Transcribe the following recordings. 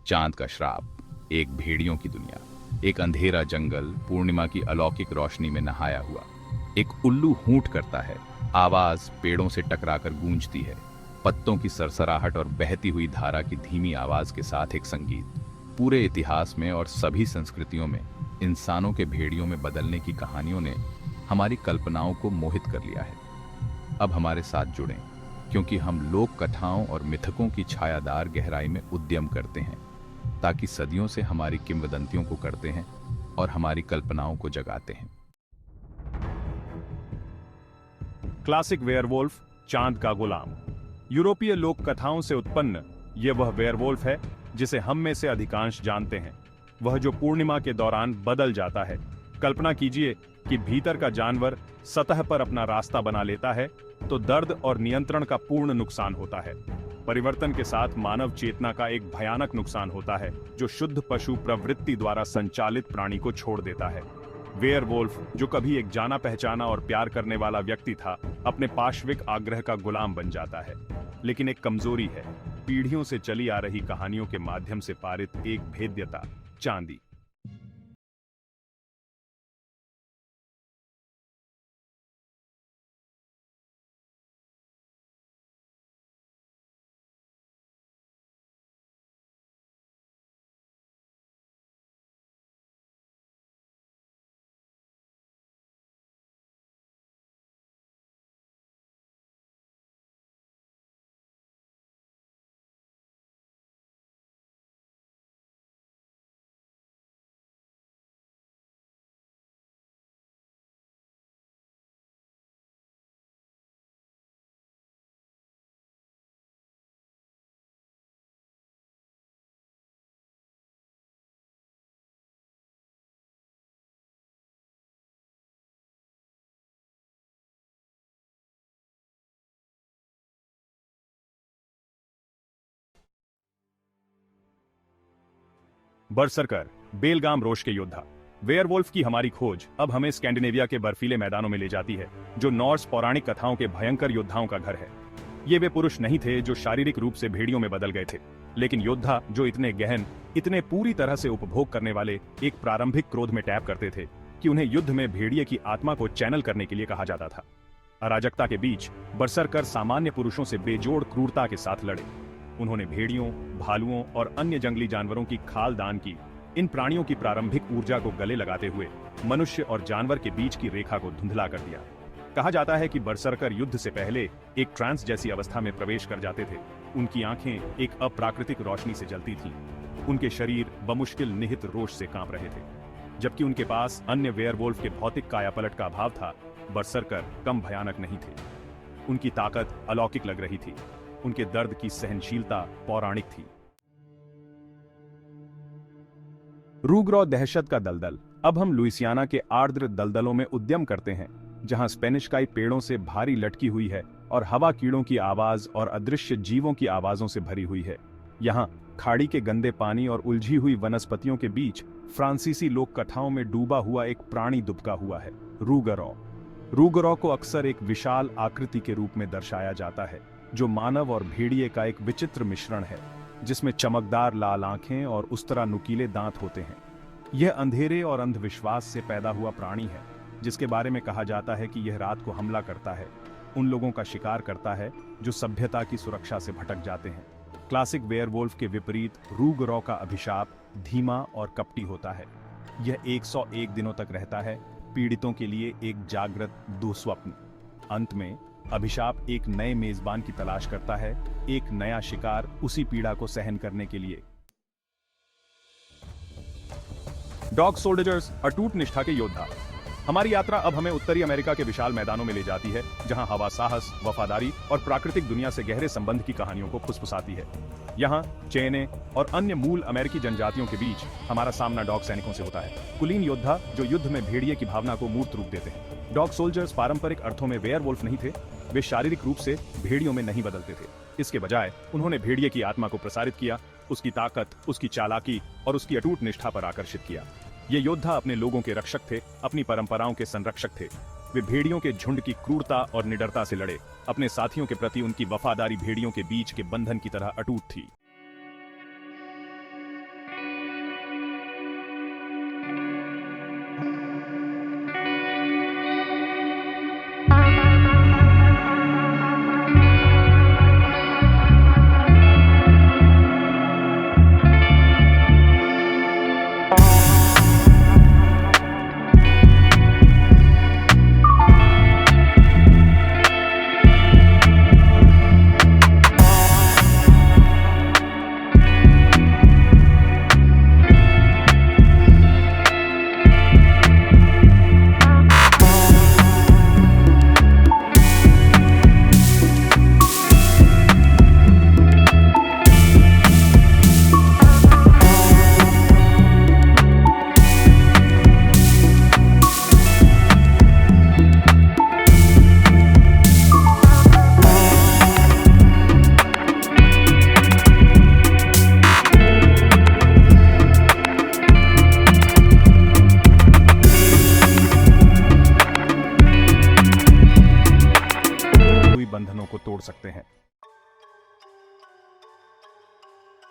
चांद का श्राप, एक भेड़ियों की दुनिया, एक अंधेरा जंगल पूर्णिमा की अलौकिक रोशनी में नहाया हुआ। एक उल्लू हूंट करता है, आवाज पेड़ों से टकराकर गूंजती है, पत्तों की सरसराहट और बहती हुई धारा की धीमी आवाज के साथ एक संगीत। पूरे इतिहास में और सभी संस्कृतियों में इंसानों के भेड़ियों में बदलने की कहानियों ने हमारी कल्पनाओं को मोहित कर लिया है। अब हमारे साथ जुड़ें, क्योंकि हम लोक कथाओं और मिथकों की छायादार गहराई में उद्यम करते हैं, ताकि सदियों से हमारी किंवदंतियों को करते हैं और हमारी कल्पनाओं को जगाते हैं। क्लासिक वेयरवुल्फ, चांद का गुलाम। यूरोपीय लोक कथाओं से उत्पन्न यह वह वेयरवुल्फ है जिसे हम में से अधिकांश जानते हैं, वह जो पूर्णिमा के दौरान बदल जाता है। कल्पना कीजिए कि भीतर का जानवर सतह पर अपना रास्ता बना लेता है तो दर्द और नियंत्रण का पूर्ण नुकसान होता है। परिवर्तन के साथ मानव चेतना का एक भयानक नुकसान होता है, जो शुद्ध पशु प्रवृत्ति द्वारा संचालित प्राणी को छोड़ देता है। वेयरवुल्फ, जो कभी एक जाना पहचाना और प्यार करने वाला व्यक्ति था, अपने पाश्विक आग्रह का गुलाम बन जाता है। लेकिन एक कमजोरी है, पीढ़ियों से चली आ रही कहानियों के माध्यम से पारित एक भेद्यता, चांदी। बरसरकर, बेलगाम रोश के योद्धा। वेयरवुल्फ की हमारी खोज अब हमें स्कैंडिनेविया के बर्फीले मैदानों में ले जाती है, जो नॉर्स पौराणिक कथाओं के भयंकर योद्धाओं का घर है। ये वे पुरुष नहीं थे जो शारीरिक रूप से भेड़ियों में बदल गए थे, लेकिन योद्धा जो इतने गहन, इतने पूरी तरह से उपभोग करने वाले एक प्रारंभिक क्रोध में टैप करते थे कि उन्हें युद्ध में भेड़िए की आत्मा को चैनल करने के लिए कहा जाता था। अराजकता के बीच बरसरकर सामान्य पुरुषों से बेजोड़ क्रूरता के साथ लड़े। उन्होंने भेड़ियों, भालुओं और अन्य जंगली जानवरों की खाल दान की। इन प्राणियों की प्रारंभिक ऊर्जा को गले लगाते हुए मनुष्य और जानवर के बीच की रेखा को धुंधला कर दिया। कहा जाता है कि बरसरकर युद्ध से पहले एक ट्रांस जैसी अवस्था में प्रवेश कर जाते थे। उनकी आंखें एक अप्राकृतिक रोशनी से जलती थीं। उनके शरीर बमुश्किल निहित रोष से कांप रहे थे। जबकि उनके पास अन्य वेयरवुल्फ के भौतिक कायापलट का अभाव था, बरसरकर कम भयानक नहीं थे। उनकी ताकत अलौकिक लग रही थी। उनके दर्द की सहनशीलता पौराणिक थी। रूगरॉ दहशत का दलदल। अब हम लुइसियाना के आर्द्र दलदलों में उद्यम करते हैं, जहां स्पेनिश काई पेड़ों से भारी लटकी हुई है और हवा कीड़ों की आवाज और अदृश्य जीवों की आवाजों से भरी हुई है। यहाँ खाड़ी के गंदे पानी और उलझी हुई वनस्पतियों के बीच फ्रांसीसी लोक कथाओं में डूबा हुआ एक प्राणी दुबका हुआ है, रूगरॉ। रूगरॉ को अक्सर एक विशाल आकृति के रूप में दर्शाया जाता है, जो मानव और भेड़िए का एक विचित्र मिश्रण है, जिसमें चमकदार लाल आंखें और उस तरह नुकीले दांत होते हैं। यह अंधेरे और अंधविश्वास से पैदा हुआ प्राणी है, जिसके बारे में कहा जाता है कि यह रात को हमला करता है, उन लोगों का शिकार करता है जो सभ्यता की सुरक्षा से भटक जाते हैं। क्लासिक वेयरवुल्फ के विपरीत रूगरॉ का अभिशाप धीमा और कपटी होता है। यह 101 दिनों तक रहता है, पीड़ितों के लिए एक जागृत दुस्वप्न। अंत में अभिशाप एक नए मेजबान की तलाश करता है, एक नया शिकार उसी पीड़ा को सहन करने के लिए। डॉग सोल्जर्स, अटूट निष्ठा के योद्धा। हमारी यात्रा अब हमें उत्तरी अमेरिका के विशाल मैदानों में ले जाती है, जहां हवा साहस, वफादारी और प्राकृतिक दुनिया से गहरे संबंध की कहानियों को फुसफुसाती है। यहाँ चेने और अन्य मूल अमेरिकी जनजातियों के बीच हमारा सामना डॉग सैनिकों से होता है, कुलीन योद्धा जो युद्ध में भेड़िए की भावना को मूर्त रूप देते हैं। डॉग सोल्जर्स पारंपरिक अर्थों में वेयरवुल्फ नहीं थे। वे शारीरिक रूप से भेड़ियों में नहीं बदलते थे। इसके बजाय उन्होंने भेड़िए की आत्मा को प्रसारित किया, उसकी ताकत, उसकी चालाकी और उसकी अटूट निष्ठा पर आकर्षित किया। ये योद्धा अपने लोगों के रक्षक थे, अपनी परंपराओं के संरक्षक थे। वे भेड़ियों के झुंड की क्रूरता और निडरता से लड़े। अपने साथियों के प्रति उनकी वफादारी भेड़ियों के बीच के बंधन की तरह अटूट थी।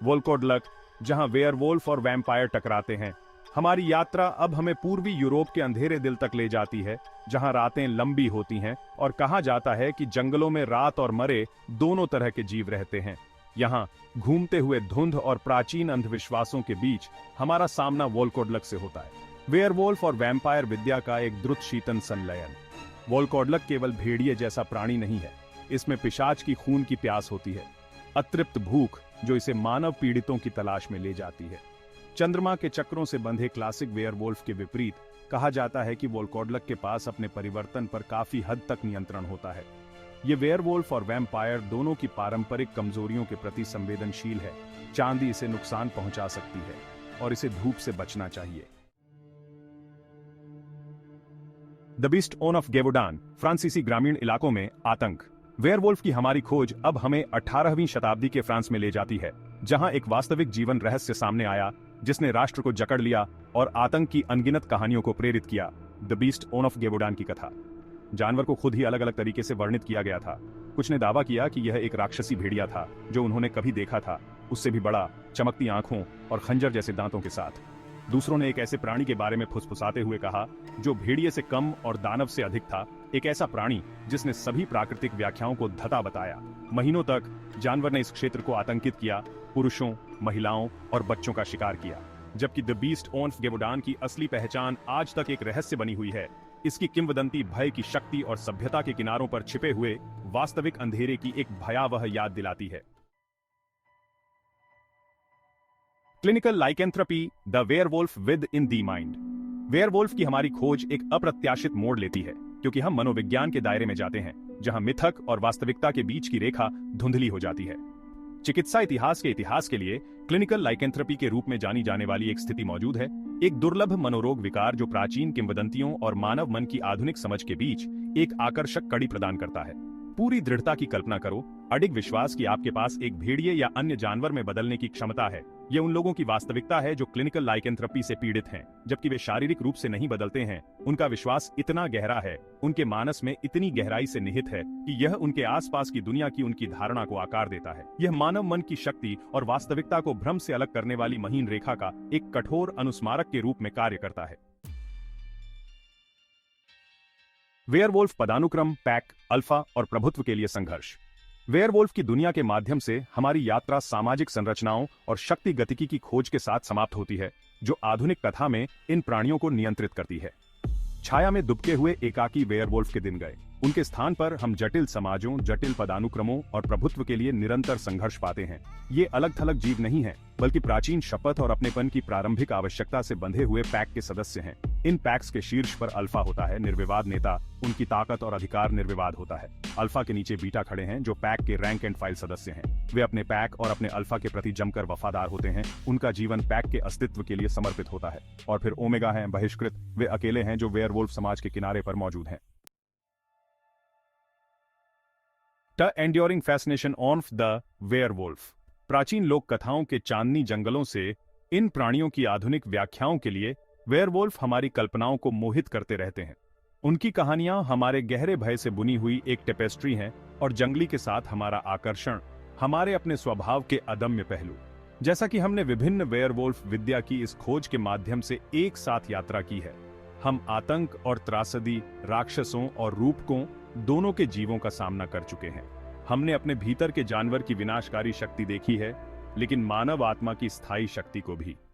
वोल्कोडलक, जहां वेयरवोल्फ और वैम्पायर टकराते हैं। हमारी यात्रा अब हमें पूर्वी यूरोप के अंधेरे दिल तक ले जाती है, जहां रातें लंबी होती हैं और कहा जाता है कि जंगलों में रात और मरे दोनों तरह के जीव रहते हैं। यहाँ घूमते हुए धुंध और प्राचीन अंधविश्वासों के बीच हमारा सामना वोल्कोडलक से होता है, वेयरवोल्फ और वैम्पायर विद्या का एक द्रुत शीतन संलयन। वोल्कोडलक केवल भेड़िए जैसा प्राणी नहीं है, इसमें पिशाच की खून की प्यास होती है, अतृप्त भूख जो इसे मानव पीड़ितों की तलाश में ले जाती है। चंद्रमा के चक्रों से बंधे क्लासिक वेयरवोल्फ के विपरीत कहा जाता है कि वोल्कोडलक के पास अपने परिवर्तन पर काफी हद तक नियंत्रण होता है। ये वेयरवोल्फ और वैम्पायर दोनों की पारंपरिक कमजोरियों के प्रति संवेदनशील है। चांदी इसे नुकसान पहुंचा सकती है और इसे धूप से बचना चाहिए। द बीस्ट ओन ऑफ गेवोडान, फ्रांसीसी ग्रामीण इलाकों में आतंक। वेयरवोल्फ की हमारी खोज अब हमें 18वीं शताब्दी के फ्रांस में ले जाती है, जहां एक वास्तविक जीवन रहस्य सामने आया जिसने राष्ट्र को जकड़ लिया और आतंक की अनगिनत कहानियों को प्रेरित किया। द बीस्ट ओन ऑफ गेवोडान की कथा। जानवर को खुद ही अलग अलग तरीके से वर्णित किया गया था। कुछ ने दावा किया कि यह एक राक्षसी भेड़िया था जो उन्होंने कभी देखा था, उससे भी बड़ा, चमकती आंखों और खंजर जैसे दांतों के साथ। दूसरों ने एक ऐसे प्राणी के बारे में फुसफुसाते हुए कहा जो भेड़िए से कम और दानव से अधिक था, एक ऐसा प्राणी जिसने सभी प्राकृतिक व्याख्याओं को धता बताया। महीनों तक जानवर ने इस क्षेत्र को आतंकित किया, पुरुषों, महिलाओं और बच्चों का शिकार किया। जबकि द बीस्ट ऑफ गेवोडान की असली पहचान आज तक एक रहस्य बनी हुई है। इसकी किंवदंती भय की शक्ति और सभ्यता के किनारों पर छिपे हुए वास्तविक अंधेरे की एक भयावह याद दिलाती है। Clinical lycanthropy, the werewolf within the mind. Werewolf की हमारी खोज एक अप्रत्याशित मोड़ लेती है, क्योंकि हम मनोविज्ञान के दायरे में जाते हैं, जहां मिथक और वास्तविकता के बीच की रेखा धुंधली हो जाती है। चिकित्सा इतिहास के इतिहास के लिए क्लिनिकल लाइकेंथ्रोपी के रूप में जानी जाने वाली एक स्थिति मौजूद है, एक दुर्लभ मनोरोग विकार जो प्राचीन किंवदंतियों और मानव मन की आधुनिक समझ के बीच एक आकर्षक कड़ी प्रदान करता है। पूरी दृढ़ता की कल्पना करो, अडिग विश्वास कि आपके पास एक भेड़िए या अन्य जानवर में बदलने की क्षमता है। ये उन लोगों की वास्तविकता है जो क्लिनिकल लाइकेंथ्रोपी से पीड़ित हैं, जबकि वे शारीरिक रूप से नहीं बदलते हैं। उनका विश्वास इतना गहरा है, उनके मानस में इतनी गहराई से निहित है कि यह उनके आसपास की दुनिया की उनकी धारणा को आकार देता है। यह मानव मन की शक्ति और वास्तविकता को भ्रम से अलग करने वाली महीन रेखा का एक कठोर अनुस्मारक के रूप में कार्य करता है। वेयरवोल्फ पदानुक्रम, पैक, अल्फा और प्रभुत्व के लिए संघर्ष। वेयरवोल्फ की दुनिया के माध्यम से हमारी यात्रा सामाजिक संरचनाओं और शक्ति गतिकी की खोज के साथ समाप्त होती है, जो आधुनिक कथा में इन प्राणियों को नियंत्रित करती है। छाया में दुबके हुए एकाकी वेयरवोल्फ के दिन गए। उनके स्थान पर हम जटिल समाजों, जटिल पदानुक्रमों और प्रभुत्व के लिए निरंतर संघर्ष पाते हैं। ये अलग थलग जीव नहीं हैं, बल्कि प्राचीन शपथ और अपनेपन की प्रारंभिक आवश्यकता से बंधे हुए पैक के सदस्य हैं। इन पैक्स के शीर्ष पर अल्फा होता है, निर्विवाद नेता, उनकी ताकत और अधिकार निर्विवाद होता है। अल्फा के नीचे बीटा खड़े हैं, जो पैक के रैंक एंड फाइल सदस्य हैं। वे अपने पैक और अपने अल्फा के प्रति जमकर वफादार होते हैं। उनका जीवन पैक के अस्तित्व के लिए समर्पित होता है। और फिर ओमेगा हैं, बहिष्कृत। वे अकेले हैं जो वेयरवोल्फ समाज के किनारे पर मौजूद हैं। The enduring fascination of the werewolf. प्राचीन लोक कथाओं के चांदनी जंगलों से इन प्राणियों की आधुनिक व्याख्याओं के लिए वेयरवोल्फ हमारी कल्पनाओं को मोहित करते रहते हैं। उनकी कहानियां हमारे गहरे भय से बुनी हुई एक टेपेस्ट्री हैं, और जंगली के साथ हमारा आकर्षण हमारे अपने स्वभाव के अदम्य पहलू। जैसा कि हमने विभिन्न वेयरवोल्फ विद्या की इस खोज के माध्यम से एक साथ यात्रा की है, हम आतंक और त्रासदी, राक्षसों और रूपकों दोनों के जीवों का सामना कर चुके हैं। हमने अपने भीतर के जानवर की विनाशकारी शक्ति देखी है, लेकिन मानव आत्मा की स्थायी शक्ति को भी।